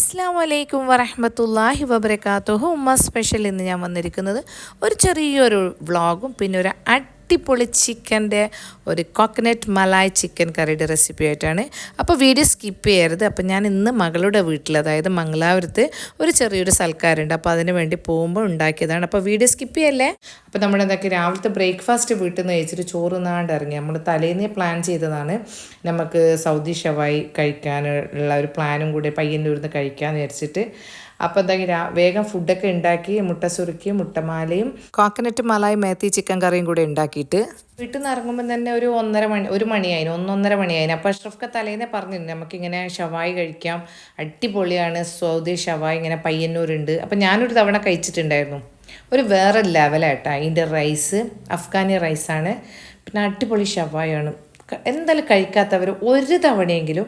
അസ്സലാമു അലൈക്കും വറഹ്മത്തുള്ളാഹി വബറകാതുഹു. ഉമ്മ സ്പെഷ്യൽ ഇന്ന് ഞാൻ വന്നിരിക്കുന്നത് ഒരു ചെറിയൊരു വ്ളോഗും പിന്നെ ഒരു അടിപൊളി ചിക്കൻ്റെ ഒരു കോക്കനട്ട് മലായ് ചിക്കൻ കറിയുടെ റെസിപ്പി ആയിട്ടാണ്. അപ്പോൾ വീഡിയോ സ്കിപ്പ് ചെയ്യരുത്. അപ്പോൾ ഞാൻ ഇന്ന് മകളുടെ വീട്ടിൽ, അതായത് മംഗലാപുരത്ത് ഒരു ചെറിയൊരു സൽക്കാരുണ്ട്. അപ്പോൾ അതിന് വേണ്ടി പോകുമ്പോൾ ഉണ്ടാക്കിയതാണ്. അപ്പോൾ വീഡിയോ സ്കിപ്പ് ചെയ്യല്ലേ. അപ്പോൾ നമ്മളെന്തൊക്കെ രാവിലത്തെ ബ്രേക്ക്ഫാസ്റ്റ് വീട്ടിൽ നിന്ന് കഴിച്ചിട്ട് ചോറുന്നാണ്ട് ഇറങ്ങി. നമ്മൾ തലേന്നേ പ്ലാൻ ചെയ്തതാണ് നമുക്ക് സൗദി ഷവായി കഴിക്കാനുള്ള ഒരു പ്ലാനും കൂടി പയ്യന്നൂരിൽ കഴിക്കാമെന്ന് വിചാരിച്ചിട്ട്. അപ്പോൾ എന്താ വേഗം ഫുഡൊക്കെ ഉണ്ടാക്കി മുട്ട സുറുക്കി മുട്ടമാലയും കോക്കനട്ട് മലായി മേത്തി ചിക്കൻ കറിയും കൂടെ ഉണ്ടാക്കിയിട്ട് വീട്ടിൽ നിന്ന് ഇറങ്ങുമ്പോൾ തന്നെ ഒരു 1:30 മണിയായിന്. അപ്പോൾ അഷ്റഫ്ക്ക് തലേന്നേ പറഞ്ഞിരുന്നു നമുക്കിങ്ങനെ ഷവായി കഴിക്കാം, അടിപൊളിയാണ് സൗദി ഷവായി, ഇങ്ങനെ പയ്യന്നൂരുണ്ട്. അപ്പോൾ ഞാനൊരു തവണ കഴിച്ചിട്ടുണ്ടായിരുന്നു. ഒരു വേറെ ലെവലായിട്ടാണ്. അതിൻ്റെ റൈസ് അഫ്ഗാനി റൈസാണ്, പിന്നെ അടിപൊളി ഷവായാണ്. എന്തായാലും കഴിക്കാത്തവർ ഒരു തവണയെങ്കിലും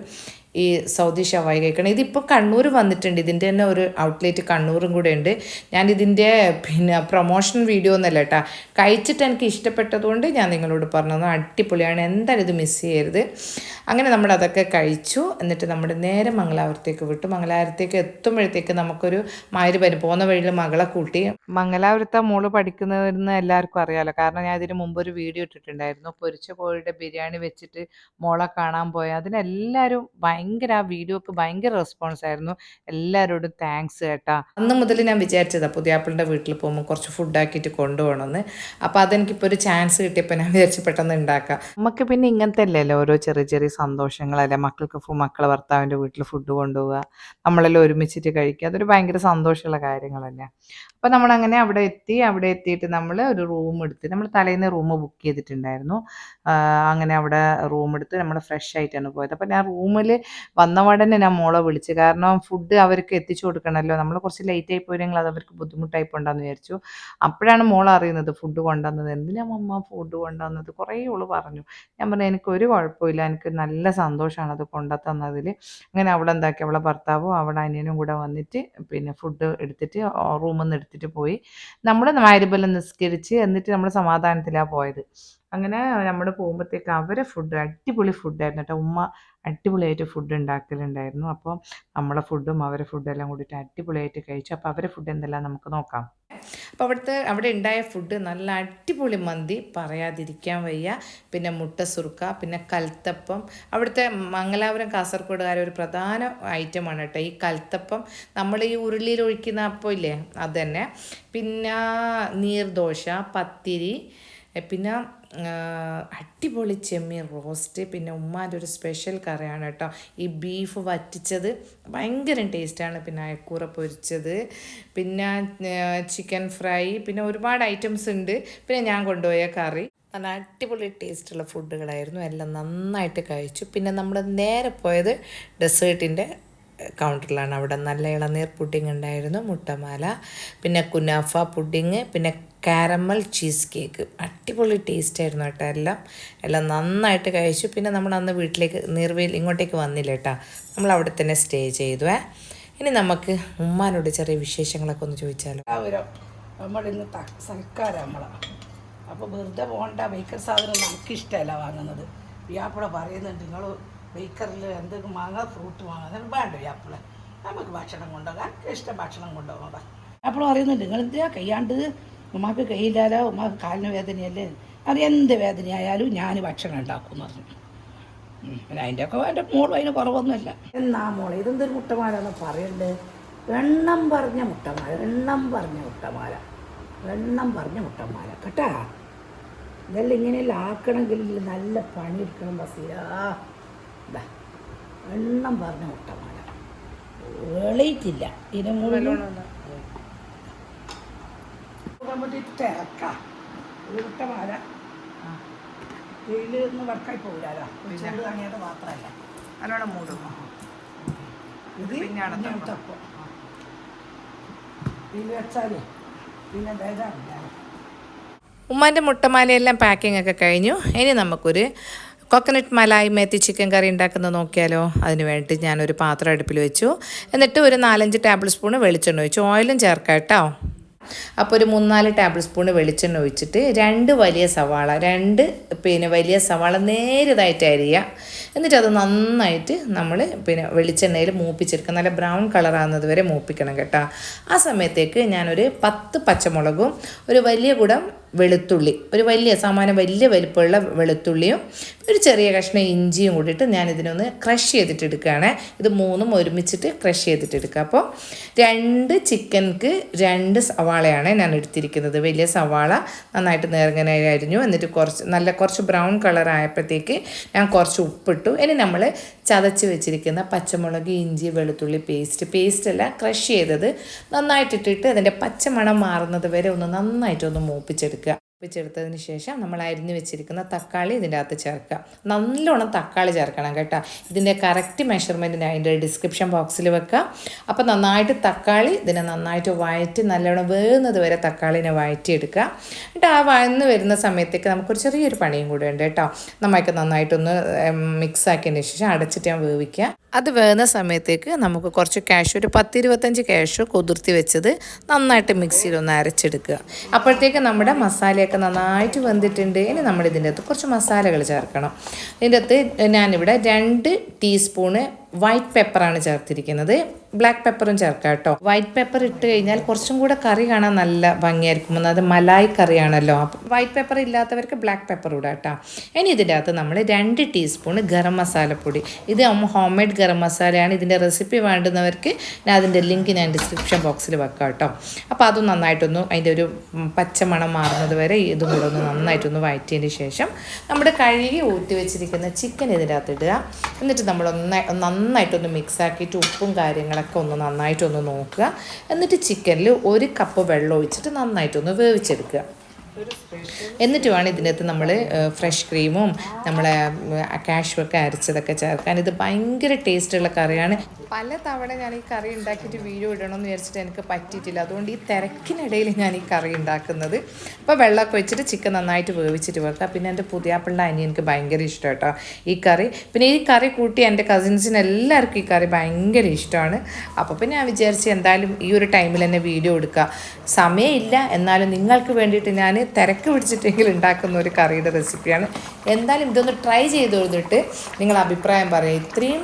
ഈ സൗദി ഷവായി കഴിക്കണം. ഇതിപ്പോൾ കണ്ണൂർ വന്നിട്ടുണ്ട്, ഇതിൻ്റെ തന്നെ ഒരു ഔട്ട്ലെറ്റ് കണ്ണൂരും കൂടെ ഉണ്ട്. ഞാനിതിൻ്റെ പിന്നെ പ്രൊമോഷൻ വീഡിയോ ഒന്നല്ല കേട്ടോ, കഴിച്ചിട്ട് എനിക്ക് ഇഷ്ടപ്പെട്ടതുകൊണ്ട് ഞാൻ നിങ്ങളോട് പറഞ്ഞത് അടിപൊളിയാണ്, എന്തായാലും ഇത് മിസ് ചെയ്യരുത്. അങ്ങനെ നമ്മളതൊക്കെ കഴിച്ചു. എന്നിട്ട് നമ്മുടെ നേരെ മംഗലാപുരത്തേക്ക് വിട്ടു. മംഗലാപുരത്തേക്ക് എത്തുമ്പോഴത്തേക്ക് നമുക്കൊരു മഗ്‌രിബ് പോകുന്ന വഴിയിൽ മകളെ കൂട്ടി. മംഗലാപുരത്തെ മോള് പഠിക്കുന്നതെന്ന് എല്ലാവർക്കും അറിയാമല്ലോ, കാരണം ഞാൻ ഇതിന് മുമ്പ് ഒരു വീഡിയോ ഇട്ടിട്ടുണ്ടായിരുന്നു. പൊരിച്ച കോഴിയുടെ ബിരിയാണി വെച്ചിട്ട് മോളെ കാണാൻ പോയ അതിനെല്ലാവരും ഭയങ്കര, ആ വീഡിയോക്ക് ഭയങ്കര റെസ്പോൺസ് ആയിരുന്നു. എല്ലാവരോടും താങ്ക്സ് കേട്ടാ. അന്ന് മുതൽ ഞാൻ വിചാരിച്ചതാണ് പുതിയാപ്പിളിൻ്റെ വീട്ടിൽ പോകുമ്പോൾ കുറച്ച് ഫുഡാക്കിയിട്ട് കൊണ്ടുപോകണമെന്ന്. അപ്പോൾ അതെനിക്കിപ്പോൾ ഒരു ചാൻസ് കിട്ടിയപ്പോൾ ഞാൻ വിചാരിച്ച് പെട്ടെന്ന് ഉണ്ടാക്കാം. നമുക്ക് പിന്നെ ഇങ്ങനത്തെ അല്ലല്ലോ ഓരോ ചെറിയ ചെറിയ സന്തോഷങ്ങളല്ലേ, മക്കളെ ഭർത്താവിൻ്റെ വീട്ടിൽ ഫുഡ് കൊണ്ടുപോവുക, നമ്മളെല്ലാം ഒരുമിച്ചിട്ട് കഴിക്കുക, അതൊരു ഭയങ്കര സന്തോഷമുള്ള കാര്യങ്ങൾ തന്നെയാണ്. അപ്പോൾ നമ്മളങ്ങനെ അവിടെ എത്തിയിട്ട് നമ്മൾ ഒരു റൂം എടുത്ത്, നമ്മൾ തലേന്ന് റൂം ബുക്ക് ചെയ്തിട്ടുണ്ടായിരുന്നു. അങ്ങനെ അവിടെ റൂം എടുത്ത് നമ്മൾ ഫ്രഷ് ആയിട്ടാണ് പോയത്. അപ്പോൾ ഞാൻ റൂമിൽ വന്നപാടന്നെ ഞാൻ മോളെ വിളിച്ചു, കാരണം ഫുഡ് അവർക്ക് എത്തിച്ചു കൊടുക്കണമല്ലോ. നമ്മൾ കുറച്ച് ലേറ്റ് ആയി പോയെങ്കിൽ അത് അവർക്ക് ബുദ്ധിമുട്ടായി പോകണ്ടെന്ന് വിചാരിച്ചു. അപ്പോഴാണ് മോൾ അറിയുന്നത് ഫുഡ് കൊണ്ടുവന്നത്. എന്തിനാ മമ്മ ഫുഡ് കൊണ്ടുവന്നത്, കുറേ ഓള് പറഞ്ഞു. ഞാൻ പറഞ്ഞു എനിക്കൊരു കുഴപ്പമില്ല, എനിക്ക് നല്ല സന്തോഷമാണ് അത് കൊണ്ടുത്തന്നതിൽ. അങ്ങനെ അവളെ എന്താക്കി, അവളെ ഭർത്താവും അവളെ അനിയനും കൂടെ വന്നിട്ട് പിന്നെ ഫുഡ് എടുത്തിട്ട് റൂമിൽ നിന്ന് എടുത്തിട്ട് പോയി. നമ്മൾ മഗ്‌രിബെല്ലാം നിസ്കരിച്ച് എന്നിട്ട് നമ്മൾ സമാധാനത്തിലാണ് പോയത്. അങ്ങനെ നമ്മൾ പോകുമ്പോഴത്തേക്ക് അവരെ ഫുഡ് അടിപൊളി ഫുഡായിരുന്നു കേട്ടോ. ഉമ്മ അടിപൊളിയായിട്ട് ഫുഡ് ഉണ്ടാക്കലുണ്ടായിരുന്നു. അപ്പോൾ നമ്മളെ ഫുഡും അവരെ ഫുഡും എല്ലാം കൂടിയിട്ട് അടിപൊളിയായിട്ട് കഴിച്ചു. അപ്പോൾ അവരെ ഫുഡ് എന്തെല്ലാം നമുക്ക് നോക്കാം. അപ്പോൾ അവിടെ ഉണ്ടായ ഫുഡ് നല്ല അടിപൊളി മന്തി, പറയാതിരിക്കാൻ വയ്യ. പിന്നെ മുട്ട സുർക്ക, പിന്നെ കൽത്തപ്പം. അവിടുത്തെ മംഗലാപുരം കാസർഗോഡുകാരെ ഒരു പ്രധാന ഐറ്റമാണ് കേട്ടോ ഈ കൽത്തപ്പം. നമ്മൾ ഈ ഉരുളിയിൽ ഒഴിക്കുന്ന അപ്പം ഇല്ലേ, അത് തന്നെ. പിന്നെ നീർദോശ, പത്തിരി, പിന്നെ അടിപൊളി ചെമ്മീൻ റോസ്റ്റ്, പിന്നെ ഉമ്മാൻ്റെ ഒരു സ്പെഷ്യൽ കറിയാണ് കേട്ടോ ഈ ബീഫ് വറ്റിച്ചത്, ഭയങ്കര ടേസ്റ്റാണ്. പിന്നെ അയക്കൂറ പൊരിച്ചത്, പിന്നെ ചിക്കൻ ഫ്രൈ, പിന്നെ ഒരുപാട് ഐറ്റംസ് ഉണ്ട്. പിന്നെ ഞാൻ കൊണ്ടുപോയ കറി, നല്ല അടിപൊളി ടേസ്റ്റുള്ള ഫുഡുകളായിരുന്നു. എല്ലാം നന്നായിട്ട് കഴിച്ചു. പിന്നെ നമ്മൾ നേരെ പോയത് ഡെസേർട്ടിൻ്റെ കൗണ്ടറിലാണ്. അവിടെ നല്ല ഇളനീർ പുഡിങ് ഉണ്ടായിരുന്നു, മുട്ടമാല, പിന്നെ കുനാഫ പുഡിങ്, പിന്നെ കാരമൽ ചീസ് കേക്ക്, അടിപൊളി ടേസ്റ്റ് ആയിരുന്നു കേട്ടോ. എല്ലാം നന്നായിട്ട് കഴിച്ചു. പിന്നെ നമ്മൾ അന്ന് വീട്ടിലേക്ക് നീർവേൽ ഇങ്ങോട്ടേക്ക് വന്നില്ല കേട്ടോ, നമ്മൾ അവിടെ തന്നെ സ്റ്റേ ചെയ്തു. ഇനി നമുക്ക് ഉമ്മാനോട് ചെറിയ വിശേഷങ്ങളൊക്കെ ഒന്ന് ചോദിച്ചാലോ. നമ്മളിന്ന് സൽക്കാരം അപ്പോൾ വെറുതെ പോകണ്ട, ബേക്കർ സാധനം നമുക്കിഷ്ടമല്ല വാങ്ങുന്നത്. വ്യാപ്പള പറയുന്നുണ്ട് നിങ്ങൾ ബേക്കറിൽ എന്തെങ്കിലും വാങ്ങാം, ഫ്രൂട്ട് വാങ്ങാൻ വേണ്ട വ്യാപ്പള, നമുക്ക് ഭക്ഷണം കൊണ്ടുപോകാം, എനിക്ക് ഇഷ്ടം ഭക്ഷണം കൊണ്ടുപോകാം. അപ്പോൾ പറയുന്നുണ്ട് നിങ്ങൾ എന്തിനാ കയ്യാണ്ട്, ഉമ്മാക്ക് കയ്യില്ലാലോ, ഉമ്മാക്ക് കാലിന് വേദനയല്ലേ, അത് എന്ത് വേദനയായാലും ഞാൻ ഭക്ഷണം ഉണ്ടാക്കും എന്ന് പറഞ്ഞു. പിന്നെ അതിൻ്റെയൊക്കെ എൻ്റെ മോളും അതിന് കുറവൊന്നുമില്ല. എന്നാ മോളെ ഇതെന്തൊരു മുട്ടമാലാന്ന് പറയണ്ടേ, എണ്ണം പറഞ്ഞ മുട്ടമാല കേട്ടാ. ഇതെല്ലാം ഇങ്ങനെയെല്ലാം ആക്കണമെങ്കിൽ നല്ല പണിയെടുക്കണം ബസ്സിലാ. ഇതാ എണ്ണം പറഞ്ഞ മുട്ടമാല, എളയിട്ടില്ല ഇതിന് മുകളിൽ ഇറക്കാം. ഒരു മുട്ടമാല ഇതിലൊന്നും വർക്കായി പോകില്ലല്ലോ, ചൂട് തണിയാതെ മാത്രമല്ല നല്ലോണം മൂടും. ഇത് തപ്പം ഇതിൽ വെച്ചാലേ പിന്നെ ബേജാറില്ല. ഉമ്മാൻ്റെ മുട്ടമാലയെല്ലാം പാക്കിംഗ് ഒക്കെ കഴിഞ്ഞു. ഇനി നമുക്കൊരു കോക്കനട്ട് മലായി മേത്തി ചിക്കൻ കറി ഉണ്ടാക്കുന്നത് നോക്കിയാലോ. അതിന് വേണ്ടി ഞാനൊരു പാത്രം അടുപ്പിൽ വെച്ചു. എന്നിട്ട് ഒരു 4-5 ടേബിൾ സ്പൂൺ വെളിച്ചെണ്ണ ഒഴിച്ചു. ഓയിലും ചേർക്കാം കേട്ടോ. അപ്പോൾ ഒരു 3-4 ടേബിൾ സ്പൂൺ വെളിച്ചെണ്ണ ഒഴിച്ചിട്ട് 2 വലിയ സവാള വലിയ സവാള നേരിയതായിട്ട് അരിയുക. എന്നിട്ട് അത് നന്നായിട്ട് നമ്മൾ വെളിച്ചെണ്ണയിൽ മൂപ്പിച്ചെടുക്കുക. നല്ല ബ്രൗൺ കളറാകുന്നത് വരെ മൂപ്പിക്കണം കേട്ടോ. ആ സമയത്തേക്ക് ഞാനൊരു 10 പച്ചമുളകും ഒരു വലിയ കുടം വെളുത്തുള്ളി, ഒരു വലിയ വലിപ്പമുള്ള വെളുത്തുള്ളിയും ഒരു ചെറിയ കഷ്ണം ഇഞ്ചിയും കൂടിയിട്ട് ഞാൻ ഇതിനൊന്ന് ക്രഷ് ചെയ്തിട്ട് എടുക്കുകയാണ്. ഇത് 3ഉം ഒരുമിച്ചിട്ട് ക്രഷ് ചെയ്തിട്ട് എടുക്കുക. അപ്പോൾ 2 ചിക്കൻക്ക് 2 സവാളയാണ് ഞാൻ എടുത്തിരിക്കുന്നത്. വലിയ സവാള നന്നായിട്ട് നേർങ്ങനെ അരിഞ്ഞു. എന്നിട്ട് കുറച്ച് ബ്രൗൺ കളർ ആയപ്പോഴത്തേക്ക് ഞാൻ കുറച്ച് ഉപ്പിട്ടു. ഇനി നമ്മൾ ചതച്ച് വെച്ചിരിക്കുന്ന പച്ചമുളക്, ഇഞ്ചി, വെളുത്തുള്ളി പേസ്റ്റല്ല ക്രഷ് ചെയ്തത് നന്നായിട്ടിട്ടിട്ട് അതിൻ്റെ പച്ചമണം മാറുന്നത് വരെ നന്നായിട്ടൊന്ന് മൂപ്പിച്ചെടുത്തതിന് ശേഷം നമ്മൾ അരിഞ്ഞ് വെച്ചിരിക്കുന്ന തക്കാളി ഇതിൻ്റെ അകത്ത് ചേർക്കുക. നല്ലോണം തക്കാളി ചേർക്കണം കേട്ടോ. ഇതിൻ്റെ കറക്റ്റ് മെഷർമെൻറ്റിന് അതിൻ്റെ ഡിസ്ക്രിപ്ഷൻ ബോക്സിൽ വെക്കുക. അപ്പോൾ നന്നായിട്ട് തക്കാളി ഇതിനെ നന്നായിട്ട് വഴറ്റി നല്ലോണം വേകുന്നത് വരെ തക്കാളിനെ വഴറ്റിയെടുക്കുക. എന്നിട്ട് ആ വഴന്ന് വരുന്ന സമയത്തേക്ക് നമുക്കൊരു ചെറിയൊരു പണിയും കൂടെ ഉണ്ട് കേട്ടോ. നമുക്ക് നന്നായിട്ടൊന്ന് മിക്സ് ആക്കിയതിന് ശേഷം അടച്ചിട്ട് ഞാൻ വേവിക്കുക. അത് വേകുന്ന സമയത്തേക്ക് നമുക്ക് കുറച്ച് കാഷ്യൂ, ഒരു 10-25 കാഷ്യൂ കുതിർത്തി വെച്ചത് നന്നായിട്ട് മിക്സിയിലൊന്ന് അരച്ചെടുക്കുക. അപ്പോഴത്തേക്ക് നമ്മുടെ മസാലയൊക്കെ നന്നായിട്ട് വെന്തിട്ടുണ്ട്. ഇനി നമ്മൾ ഇതിൻ്റെ അകത്ത് കുറച്ച് മസാലകൾ ചേർക്കണം. ഇതിൻ്റെ അകത്ത് ഞാനിവിടെ 2 ടീസ്പൂണ് വൈറ്റ് പെപ്പറാണ് ചേർത്തിരിക്കുന്നത്. ബ്ലാക്ക് പെപ്പറും ചേർക്കാം കേട്ടോ. വൈറ്റ് പെപ്പർ ഇട്ട് കഴിഞ്ഞാൽ കുറച്ചും കൂടെ കറി കാണാൻ നല്ല ഭംഗിയായിരിക്കും. അത് മലായി കറിയാണല്ലോ. അപ്പം വൈറ്റ് പെപ്പർ ഇല്ലാത്തവർക്ക് ബ്ലാക്ക് പെപ്പർ ഇടാം കേട്ടോ. ഇനി ഇതിൻ്റെ അകത്ത് നമ്മൾ 2 ടീസ്പൂണ് ഗരം മസാലപ്പൊടി. ഇത് ഹോം മെയ്ഡ് ഗരം മസാലയാണ്. ഇതിൻ്റെ റെസിപ്പി വേണ്ടുന്നവർക്ക് ഞാൻ അതിൻ്റെ ലിങ്ക് ഞാൻ ഡിസ്ക്രിപ്ഷൻ ബോക്സിൽ വെക്കാം കേട്ടോ. അപ്പോൾ അതും നന്നായിട്ടൊന്ന് അതിൻ്റെ ഒരു പച്ചമണം മാറുന്നത് വരെ ഇതും കൂടെ ഒന്ന് നന്നായിട്ടൊന്ന് വഴറ്റിയതിന് ശേഷം നമ്മുടെ കഴുകി ഊറ്റി വെച്ചിരിക്കുന്ന ചിക്കൻ ഇതിൻ്റെ അകത്ത് ഇടുക. എന്നിട്ട് നമ്മൾ നന്നായിട്ടൊന്ന് മിക്സാക്കിയിട്ട് ഉപ്പും കാര്യങ്ങളൊക്കെ ഒന്ന് നന്നായിട്ടൊന്ന് നോക്കുക. എന്നിട്ട് ചിക്കനിൽ 1 കപ്പ് വെള്ളം ഒഴിച്ചിട്ട് നന്നായിട്ടൊന്ന് വേവിച്ചെടുക്കുക. എന്നിട്ട് വേണം ഇതിനകത്ത് നമ്മൾ ഫ്രഷ് ക്രീമും നമ്മളെ കാഷ്യൂ ഒക്കെ അരച്ചതൊക്കെ ചേർക്കാൻ. ഇത് ഭയങ്കര ടേസ്റ്റുള്ള കറിയാണ്. പല തവണ ഞാൻ ഈ കറി ഉണ്ടാക്കിയിട്ട് വീഡിയോ ഇടണമെന്ന് വിചാരിച്ചിട്ട് എനിക്ക് പറ്റിയിട്ടില്ല. അതുകൊണ്ട് ഈ തിരക്കിനിടയിൽ ഞാൻ ഈ കറി ഉണ്ടാക്കുന്നത്. അപ്പോൾ വെള്ളമൊക്കെ വെച്ചിട്ട് ചിക്കൻ നന്നായിട്ട് വേവിച്ചിട്ട് വെക്കുക. പിന്നെ എൻ്റെ പുതിയാപ്പിളുടെ എനിക്ക് ഭയങ്കര ഇഷ്ടം കേട്ടോ ഈ കറി. പിന്നെ ഈ കറി കൂട്ടി എൻ്റെ കസിൻസിന് എല്ലാവർക്കും ഈ കറി ഭയങ്കര ഇഷ്ടമാണ്. അപ്പോൾ പിന്നെ ഞാൻ വിചാരിച്ച് എന്തായാലും ഈ ഒരു ടൈമിൽ തന്നെ വീഡിയോ എടുക്കുക. സമയമില്ല, എന്നാലും നിങ്ങൾക്ക് വേണ്ടിയിട്ട് ഞാൻ തിരക്ക് പിടിച്ചിട്ടെങ്കിലും ഉണ്ടാക്കുന്ന ഒരു കറിയുടെ റെസിപ്പിയാണ്. എന്തായാലും ഇതൊന്ന് ട്രൈ ചെയ്ത് കൊടുത്തിട്ട് നിങ്ങൾ അഭിപ്രായം പറയും. ഇത്രയും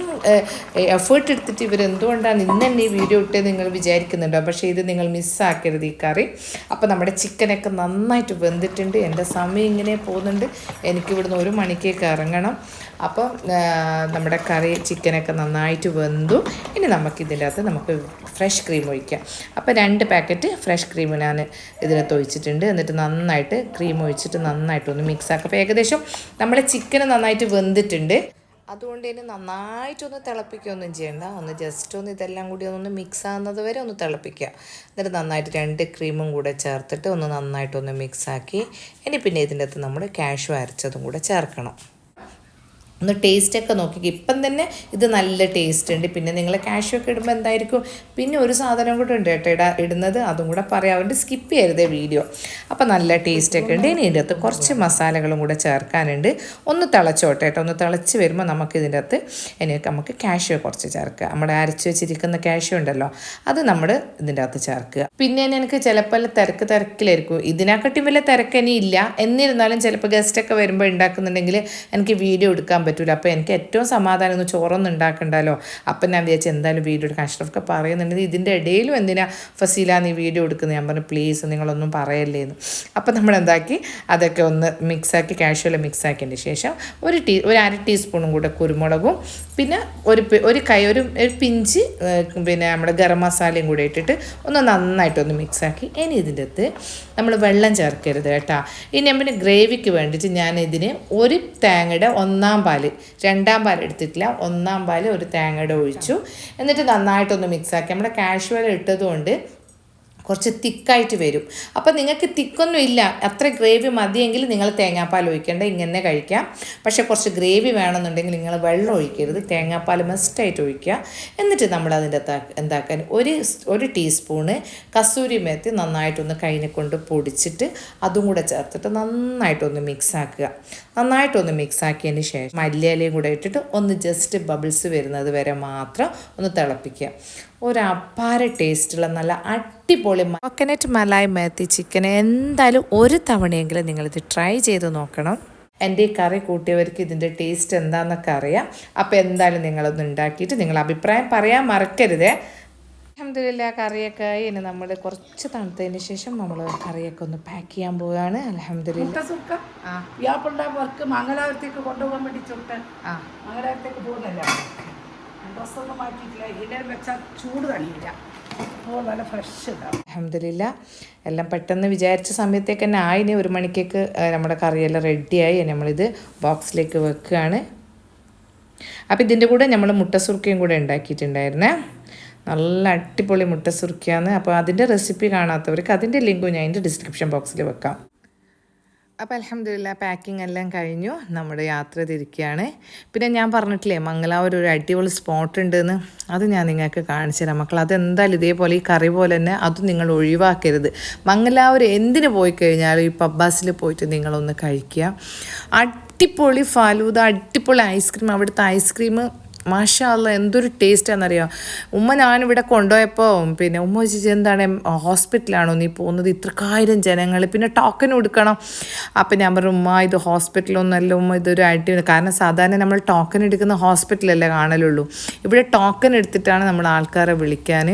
എഫേർട്ട് എടുത്തിട്ട് ഇവരെന്തുകൊണ്ടാണ് ഇന്നെ ഈ വീഡിയോ ഇട്ടേ നിങ്ങൾ വിചാരിക്കുന്നുണ്ടോ? പക്ഷേ ഇത് നിങ്ങൾ മിസ്സാക്കരുത് ഈ കറി. അപ്പോൾ നമ്മുടെ ചിക്കനൊക്കെ നന്നായിട്ട് വെന്തിട്ടുണ്ട്. എൻ്റെ സമയം ഇങ്ങനെ പോകുന്നുണ്ട്. എനിക്കിവിടുന്ന് 1 മണിക്കേക്ക് ഇറങ്ങണം. അപ്പം നമ്മുടെ ചിക്കനൊക്കെ നന്നായിട്ട് വെന്തു. ഇനി നമുക്കിതിൻ്റെ അകത്ത് നമുക്ക് ഫ്രഷ് ക്രീം ഒഴിക്കാം. അപ്പോൾ 2 പാക്കറ്റ് ഫ്രഷ് ക്രീം ഞാൻ ഇതിനകത്ത് ഒഴിച്ചിട്ടുണ്ട്. എന്നിട്ട് നന്നായിട്ട് ക്രീം ഒഴിച്ചിട്ട് നന്നായിട്ടൊന്ന് മിക്സ് ആക്കുക. അപ്പോൾ ഏകദേശം നമ്മുടെ ചിക്കൻ നന്നായിട്ട് വെന്തിട്ടുണ്ട്. അതുകൊണ്ട് ഇനി നന്നായിട്ടൊന്ന് തിളപ്പിക്കുകയൊന്നും ചെയ്യണ്ട. ജസ്റ്റ് ഒന്ന് ഇതെല്ലാം കൂടി ഒന്ന് മിക്സ് ആകുന്നത് വരെ ഒന്ന് തിളപ്പിക്കുക. എന്നിട്ട് നന്നായിട്ട് 2 ക്രീമും കൂടെ ചേർത്തിട്ട് നന്നായിട്ടൊന്ന് മിക്സാക്കി ഇനി പിന്നെ ഇതിൻ്റെ അകത്ത് നമ്മൾ കാഷ്യൂ അരച്ചതും കൂടെ ചേർക്കണം. ഒന്ന് ടേസ്റ്റൊക്കെ നോക്കി. ഇപ്പം തന്നെ ഇത് നല്ല ടേസ്റ്റ് ഉണ്ട്. പിന്നെ നിങ്ങൾ കാഷ്യൂ ഒക്കെ ഇടുമ്പോൾ എന്തായിരിക്കും, പിന്നെ ഒരു സാധനം കൂടെ ഉണ്ട് കേട്ടോ ഇടുന്നത്, അതും കൂടെ പറയാം. അതുകൊണ്ട് സ്കിപ്പ് ചെയ്യരുതേ വീഡിയോ. അപ്പോൾ നല്ല ടേസ്റ്റൊക്കെ ഉണ്ട്. ഇനി ഇതിൻ്റെ അകത്ത് കുറച്ച് മസാലകളും കൂടെ ചേർക്കാനുണ്ട്. ഒന്ന് തിളച്ചോട്ടെ കേട്ടോ. ഒന്ന് തിളച്ച് വരുമ്പോൾ നമുക്കിതിൻ്റെ അകത്ത് നമുക്ക് കാഷ്യൂ കുറച്ച് ചേർക്കുക. നമ്മുടെ അരച്ച് വെച്ചിരിക്കുന്ന കാഷ്യൂ ഉണ്ടല്ലോ, അത് നമ്മൾ ഇതിൻ്റെ അകത്ത് ചേർക്കുക. പിന്നെ എനിക്ക് ചിലപ്പോൾ തിരക്കിലായിരിക്കും. ഇതിനെക്കാട്ടി വലിയ തിരക്കനി ഇല്ല. എന്നിരുന്നാലും ചിലപ്പോൾ ഗസ്റ്റൊക്കെ വരുമ്പോൾ ഉണ്ടാക്കുന്നുണ്ടെങ്കിൽ എനിക്ക് വീഡിയോ എടുക്കാൻ പറ്റില്ല. അപ്പോൾ എനിക്ക് ഏറ്റവും സമാധാനം ഒന്ന് ചോറൊന്നും ഉണ്ടാക്കണ്ടല്ലോ. അപ്പം ഞാൻ വിചാരിച്ചു എന്തായാലും വീഡിയോ എടുക്കാൻ. അഷ്റഫൊക്കെ പറയുന്നുണ്ട് ഇതിൻ്റെ ഇടയിലും എന്തിനാ ഫസീല നീ വീഡിയോ എടുക്കുന്നത്. ഞാൻ പറഞ്ഞു പ്ലീസ് നിങ്ങളൊന്നും പറയല്ലേന്ന്. അപ്പം നമ്മൾ എന്താക്കി അതൊക്കെ ഒന്ന് മിക്സാക്കി കാഷ്വൽ മിക്സാക്കിയതിന് ശേഷം ഒരു 1/2 ടീസ്പൂണും കൂടെ കുരുമുളകും പിന്നെ ഒരു പിഞ്ച് പിന്നെ നമ്മുടെ ഗരം മസാലയും കൂടെ ഇട്ടിട്ട് ഒന്ന് നന്നായിട്ടൊന്ന് മിക്സാക്കി. ഇനി ഇതിൻ്റെ അകത്ത് നമ്മൾ വെള്ളം ചേർക്കരുത് കേട്ടോ. ഇനി പിന്നെ ഗ്രേവിക്ക് വേണ്ടിയിട്ട് ഞാൻ ഇതിന് 1 തേങ്ങയുടെ 1/4 പാല്, 2 പാൽ എടുത്തിട്ടില്ല, 1/4 പാല് 1 തേങ്ങയുടെ ഒഴിച്ചു. എന്നിട്ട് നന്നായിട്ടൊന്ന് മിക്സാക്കി. നമ്മുടെ കാഷ്വൽ ഇട്ടതുകൊണ്ട് കുറച്ച് തിക്കായിട്ട് വരും. അപ്പോൾ നിങ്ങൾക്ക് തിക്കൊന്നും ഇല്ല, അത്ര ഗ്രേവി മതിയെങ്കിൽ നിങ്ങൾ തേങ്ങാപ്പാൽ ഒഴിക്കേണ്ട, ഇങ്ങനെ കഴിക്കാം. പക്ഷേ കുറച്ച് ഗ്രേവി വേണമെന്നുണ്ടെങ്കിൽ നിങ്ങൾ വെള്ളം ഒഴിക്കരുത്, തേങ്ങാപ്പാൽ മസ്റ്റായിട്ട് ഒഴിക്കുക. എന്നിട്ട് നമ്മൾ അതിൻ്റെ എന്താക്കാൻ ഒരു ടീസ്പൂണ് കസൂരി മേത്തി നന്നായിട്ടൊന്ന് കൈനെ കൊണ്ട് പൊടിച്ചിട്ട് അതും കൂടെ ചേർത്തിട്ട് നന്നായിട്ടൊന്ന് മിക്സാക്കുക. നന്നായിട്ടൊന്ന് മിക്സാക്കിയതിന് ശേഷം മല്ലിയിലയും കൂടെ ഇട്ടിട്ട് ഒന്ന് ജസ്റ്റ് ബബിൾസ് വരുന്നത് വരെ മാത്രം ഒന്ന് തിളപ്പിക്കുക. ഒരു അപാര ടേസ്റ്റുള്ള നല്ല അടിപൊളി കോക്കനട്ട് മലായ് മേത്തി ചിക്കൻ എന്തായാലും ഒരു തവണയെങ്കിലും നിങ്ങളിത് ട്രൈ ചെയ്ത് നോക്കണം. എൻ്റെ ഈ കറി കൂട്ടിയവർക്ക് ഇതിൻ്റെ ടേസ്റ്റ് എന്താണെന്നൊക്കെ അറിയാം. അപ്പോൾ എന്തായാലും നിങ്ങളൊന്ന് ഉണ്ടാക്കിയിട്ട് നിങ്ങളുടെ അഭിപ്രായം പറയാൻ മറക്കരുതേ. അൽഹംദുലില്ലാ കറിയൊക്കെ ആയി. ഇനി നമ്മൾ കുറച്ച് തണുത്തതിന് ശേഷം നമ്മൾ കറിയൊക്കെ ഒന്ന് പാക്ക് ചെയ്യാൻ പോവുകയാണ്. അൽഹംദുലില്ലാ. വർക്ക് മംഗലാപുരത്തേക്ക് കൊണ്ടുപോകാൻ വേണ്ടി ചുട്ട് മംഗലാപുരത്തേക്ക് പോകുന്നില്ല. ഡ്രസ്സൊന്നും മാറ്റിയിട്ടില്ല. ഇതിനെ വെച്ചാൽ ചൂട് തണിയില്ല. അപ്പോൾ നല്ല ഫ്രഷ് ഉണ്ടാവും. അൽഹംദുലില്ലാ എല്ലാം പെട്ടെന്ന് വിചാരിച്ച സമയത്തേക്ക് തന്നെ ആയിന്. 1 മണിക്കൊക്കെ നമ്മുടെ കറിയെല്ലാം റെഡിയായി. നമ്മളിത് ബോക്സിലേക്ക് വെക്കുകയാണ്. അപ്പോൾ ഇതിൻ്റെ കൂടെ നമ്മൾ മുട്ട സുർക്കയും കൂടെ ഉണ്ടാക്കിയിട്ടുണ്ടായിരുന്നേ. നല്ല അടിപൊളി മുട്ട സുർക്കയാണ്. അപ്പോൾ അതിൻ്റെ റെസിപ്പി കാണാത്തവർക്ക് അതിൻ്റെ ലിങ്കും ഞാൻ എൻ്റെ ഡിസ്ക്രിപ്ഷൻ ബോക്സിൽ വെക്കാം. അപ്പോൾ അൽഹംദുലില്ലാ പാക്കിംഗ് എല്ലാം കഴിഞ്ഞു. നമ്മുടെ യാത്ര തിരിക്കുകയാണ്. പിന്നെ ഞാൻ പറഞ്ഞിട്ടില്ലേ മംഗലാപുരം ഒരു അടിപൊളി സ്പോട്ട് ഉണ്ടെന്ന്, അത് ഞാൻ നിങ്ങൾക്ക് കാണിച്ചു തരാം മക്കൾ. അതെന്തായാലും ഇതേപോലെ ഈ കറി പോലെ തന്നെ അതും നിങ്ങൾ ഒഴിവാക്കരുത്. മംഗലാപുരം എന്തിന് പോയി കഴിഞ്ഞാലും ഈ പബ്ബാസിൽ പോയിട്ട് നിങ്ങളൊന്ന് കഴിക്കുക. അടിപൊളി ഫലൂദ, അടിപൊളി ഐസ്ക്രീം. അവിടുത്തെ ഐസ്ക്രീം മാഷാ അല്ലാ എന്തൊരു ടേസ്റ്റാണെന്നറിയാം. ഉമ്മ ഞാനിവിടെ കൊണ്ടുപോയപ്പോൾ പിന്നെ ഉമ്മ ചോദിച്ചു എന്താണ് ഹോസ്പിറ്റലാണോ നീ പോകുന്നത്, ഇത്രക്കായിരം ജനങ്ങൾ, പിന്നെ ടോക്കൺ കൊടുക്കണം. അപ്പം ഞാൻ പറഞ്ഞു ഉമ്മ ഇത് ഹോസ്പിറ്റലൊന്നുമല്ല ഉമ്മ, ഇതൊരു അടി. കാരണം സാധാരണ നമ്മൾ ടോക്കൺ എടുക്കുന്ന ഹോസ്പിറ്റലല്ലേ കാണലുള്ളൂ. ഇവിടെ ടോക്കൺ എടുത്തിട്ടാണ് നമ്മൾ ആൾക്കാരെ വിളിക്കാൻ.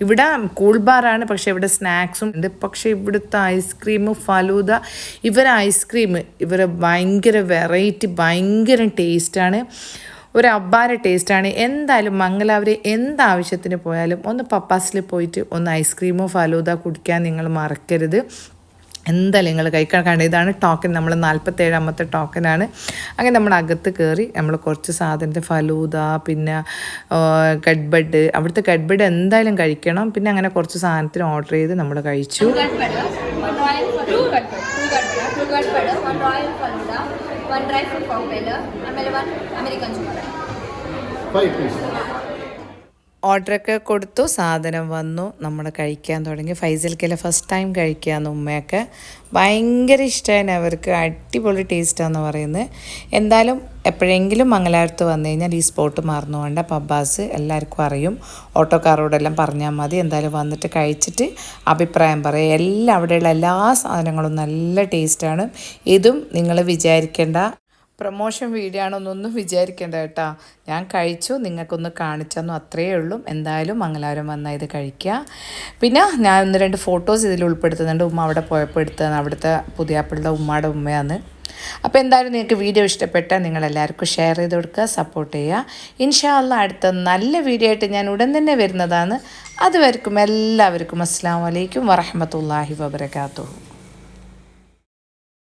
ഇവിടെ കൂൾ ബാറാണ്, പക്ഷേ ഇവിടെ സ്നാക്സും ഉണ്ട്. പക്ഷേ ഇവിടുത്തെ ഐസ്ക്രീം ഫലൂദ, ഇവരെ ഭയങ്കര വെറൈറ്റി, ഭയങ്കര ടേസ്റ്റാണ്, ഒരു അബ്ബാര ടേസ്റ്റാണ്. എന്തായാലും മംഗലാപുരം എന്താവശ്യത്തിന് പോയാലും ഒന്ന് പപ്പാസിൽ പോയിട്ട് ഒന്ന് ഐസ്ക്രീമോ ഫലൂദ കുടിക്കാൻ നിങ്ങൾ മറക്കരുത്. എന്തായാലും നിങ്ങൾ കഴിക്കാൻ. ഇതാണ് ടോക്കൺ, നമ്മൾ 47ാമത്തെ ടോക്കനാണ്. അങ്ങനെ നമ്മൾ അകത്ത് കയറി നമ്മൾ കുറച്ച് സാധനത്തെ ഫലൂദ, പിന്നെ ഗഡ്ബഡ്, അവിടുത്തെ ഗഡ്ബഡ് എന്തായാലും കഴിക്കണം. പിന്നെ അങ്ങനെ കുറച്ച് സാധനത്തിന് ഓർഡർ ചെയ്ത് നമ്മൾ കഴിച്ചു. ഓർഡറൊക്കെ കൊടുത്തു, സാധനം വന്നു, നമ്മൾ കഴിക്കാൻ തുടങ്ങി. ഫൈസൽക്കല്ലേ ഫസ്റ്റ് ടൈം കഴിക്കാമെന്ന് ഉമ്മയൊക്കെ ഭയങ്കര ഇഷ്ടമാണ് അവർക്ക്. അടിപൊളി ടേസ്റ്റാന്ന് പറയുന്നത്. എന്തായാലും എപ്പോഴെങ്കിലും മംഗലാപുരത്ത് വന്നു കഴിഞ്ഞാൽ ഈ സ്പോട്ട് മറന്നു വേണ്ട. പബ്ബാസ് എല്ലാവർക്കും അറിയും, ഓട്ടോക്കാരോടെല്ലാം പറഞ്ഞാൽ മതി. എന്തായാലും വന്നിട്ട് കഴിച്ചിട്ട് അഭിപ്രായം പറയാം. എല്ലാം അവിടെയുള്ള എല്ലാ സാധനങ്ങളും നല്ല ടേസ്റ്റാണ്. ഇതും നിങ്ങൾ വിചാരിക്കേണ്ട പ്രൊമോഷൻ വീഡിയോ ആണെന്നൊന്നും വിചാരിക്കേണ്ട കേട്ടോ. ഞാൻ കഴിച്ചു, നിങ്ങൾക്കൊന്ന് കാണിച്ചെന്നു, അത്രയേ ഉള്ളൂ. എന്തായാലും മംഗലാപുരം വന്നാൽ ഇത് കഴിക്കുക. പിന്നെ ഞാൻ 1-2 ഫോട്ടോസ് ഇതിൽ ഉൾപ്പെടുത്തുന്നുണ്ട്. ഉമ്മ അവിടെ പോയപ്പോൾ എടുത്തതാണ്, അവിടുത്തെ പുതിയാപ്പിളുടെ ഉമ്മയുടെ ഉമ്മയാണ്. അപ്പോൾ എന്തായാലും നിങ്ങൾക്ക് വീഡിയോ ഇഷ്ടപ്പെട്ടാൽ നിങ്ങളെല്ലാവർക്കും ഷെയർ ചെയ്ത് കൊടുക്കുക, സപ്പോർട്ട് ചെയ്യുക. ഇൻഷാ അല്ലാ അടുത്ത നല്ല വീഡിയോ ആയിട്ട് ഞാൻ ഉടൻ തന്നെ വരുന്നതാണ്. അതുവരെക്കും എല്ലാവർക്കും അസ്സലാമു അലൈക്കും വറഹ്മത്തുള്ളാഹി വബറകാതുഹു.